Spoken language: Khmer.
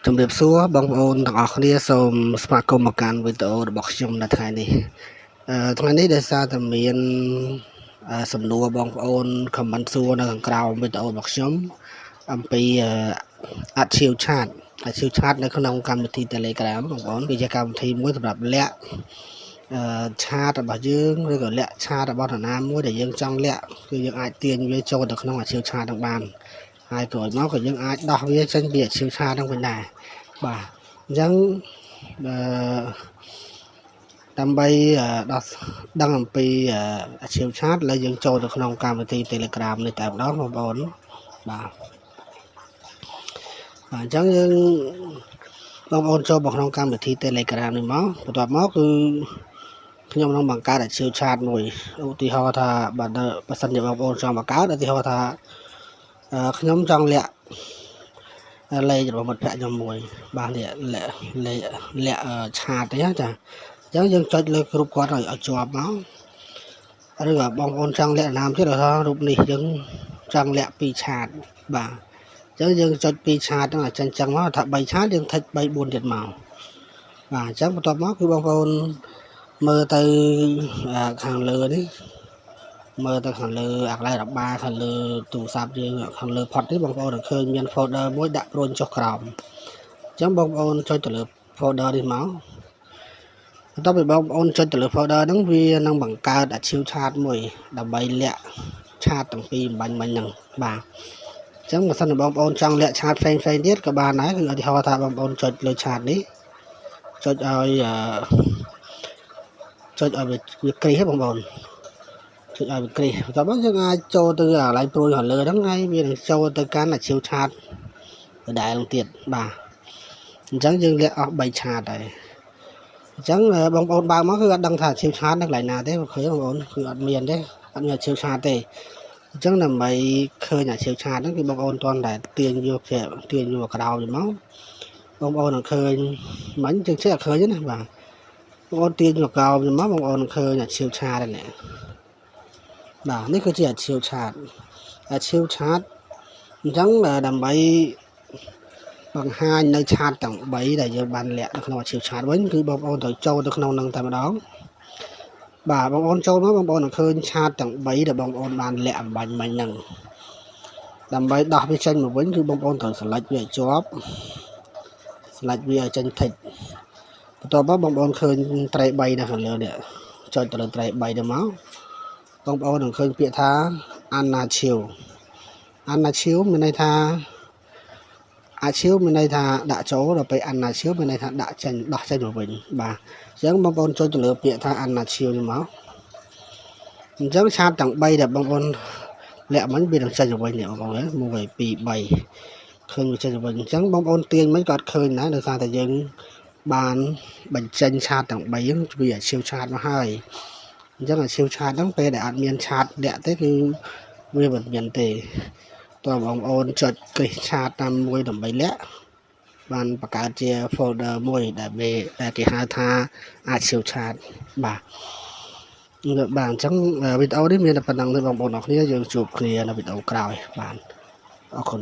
ជំរាបសួរបងប្អូនទាំងអស់គ្នាសូមស្វាគមន៍មកកាន់វីដេអូរបស់ខ្ញុំនៅថ្ងៃនេះថ្ងៃនេះដោយសារតែមានសំណួរបងប្អូនខមមិនសួរនៅខាងក្រោមវីដេអូរបស់ខ្ញុំអំពីArchive Chat នៅក្នុងកម្មវិធី Telegram បងប្អូនវាជាកម្មវិធីមួយសម្រាប់លាក់ឆាតរបស់យើងឬក៏លាក់ឆាតរបស់នរណាមួយដែលយើងចង់លាក់គឺយើងអាចទាញវាចូលទៅក្នុងArchive Chat នឹងបានហើយក្រោយមកក៏យើងអាចដោះវាចេញពីArchive Chat នឹងវិញដែរបាទអញ្ចឹងដើម្បីដោះដឹងអំពីArchive Chat ឥឡូវយើងចូលទៅក្នុងកម្មវិធី Telegram នេះតែម្ដងបងប្អូនបាទអញ្ចឹងយើងបងប្អូនចូលមកក្នុងកម្មវិធី Telegram នេះមកបន្ទាប់មកគឺខ្ញុំនឹងបង្កើតArchive Chat មួយឧទាហរណ៍ថាបើសិនជាបងប្អូនចង់បង្កើតឧទាហរណ៍ថាខ្ញុំចង់លាក់លេខរបស់មិត្តភក្តិខ្ញុំមួយបាទលាក់ឆាតទេចាអញ្ចឹងយើងចុចលើរូបគាត់ឲ្យជាប់មកឬក៏បងប្អូនចង់លាក់នាមទៀតថារូបនេះយើងចង់លាក់2ឆាតបាទអញ្ចឹងយើងចុច2ឆាតហ្នឹងឲ្យចឹងមកថា3ឆាតយើងថិច3 4ទៀតមកបាទអញ្ចឹងបន្ទាប់មកគឺបងប្អូនមើលទៅខាងលើនេះមើលទៅខាងលើអាកន្លែងរបាខាងលើទូរស័ព្ទយើងខាងលើផុតនេះបងប្អូននឹងឃើញមាន folder មួយដាក់ព្រួញចុះក្រោមអញ្ចឹងបងប្អូនចុចទៅលើ folder នេះមកបន្ទាប់ពីបងប្អូនចុចទៅលើ folder ហ្នឹងវានឹងបង្កើត Archive Chat មួយដើម្បីលាក់ឆាតទាំងពីរបាញ់មិញហ្នឹងបាទអញ្ចឹងបើសិនជាបងប្អូនចង់លាក់ឆាតផ្សេងទៀតក៏បានដែរគឺឧទាហរណ៍ថាបងប្អូនចុចលើឆាតនេះចុចឲ្យវាគ្រីសបងប្អូនចុចឲ្យវាគ្រីសបន្ទាប់មកយើងអាចចូលទៅកន្លែងព្រួយខាងលើហ្នឹងហើយវានឹងចូលទៅកាន់Archive Chat ដដែលនឹងទៀតបាទអញ្ចឹងយើងលាក់អស់3ឆាតហើយអញ្ចឹងបងប្អូនបើកមកគឺអត់ដឹងថាArchive Chat នៅកន្លែងណាទេអូខេបងប្អូនគឺអត់មានទេអត់មានArchive Chatទេអញ្ចឹងដើម្បីឃើញArchive Chat ហ្នឹងគឺបងប្អូនទាន់តែទាញយកក្រោយមកបងប្អូននឹងឃើញមិញយើងចេះអត់ឃើញទេណាបាទបងប្អូនទាញមកក្រោយមកបងប្អូននឹងឃើញArchive Chat ហ្នឹងបាទនេះគឺជាArchive Chat អញ្ចឹងដើម្បីបង្ហាញនៅឆាតទាំង3ដែលយើងបានលាក់នៅក្នុងArchive Chat វិញគឺបងប្អូនត្រូវចូលទៅក្នុងនឹងតែម្ដងបាទបងប្អូនចូលមកបងប្អូននឹងឃើញឆាតទាំង3ដែលបងប្អូនបានលាក់អំបញ្ញមិញហ្នឹងដើម្បីដោះវាចេញមកវិញគឺបងប្អូនត្រូវselectវាឲ្យជាប់selectវាឲ្យចេញតិចបន្ទាប់មកបងប្អូនឃើញត្រេ3នៅខាងលើនេះចុចទៅលើត្រេ3ទៅមកបងប្អូននឹងឃើញពាក្យថា Archive មានន័យថា Archive មានន័យថាដាក់ចូលដល់ពេល Archive មានន័យថាដាក់ចេញដោះចេញមកវិញបាទអញ្ចឹងបងប្អូនចុចទៅលើពាក្យថា Archive នេះមកអញ្ចឹងឆាតទាំង3ដែលបងប្អូនលាក់មិញវានឹងចេញមកវិញនេះបងប្អូន1 2 3ឃើញវាចេញមកវិញអញ្ចឹងបងប្អូនទាញមិនក៏អត់ឃើញដែរដោយសារតែយើងបានបញ្ចេញឆាតទាំង3ហ្នឹងវាArchive Chatមកហើយអញ្ចឹងArchive Chatហ្នឹងពេលដែលអត់មានឆាតលាក់ទេគឺវាមិនមានទេតើបងប្អូនចុចគ្រីសឆាតតាមមួយដើម្បីលាក់បានបង្កើតជា folder មួយដែលគេហៅថា Archive Chat បាទអញ្ចឹងវីដេអូនេះមានតែប៉ុណ្្នឹងទេបងប្អូនអរគ្នាយើងជួបគ្នានៅវីដេអូក្រោយបាទអរគុណ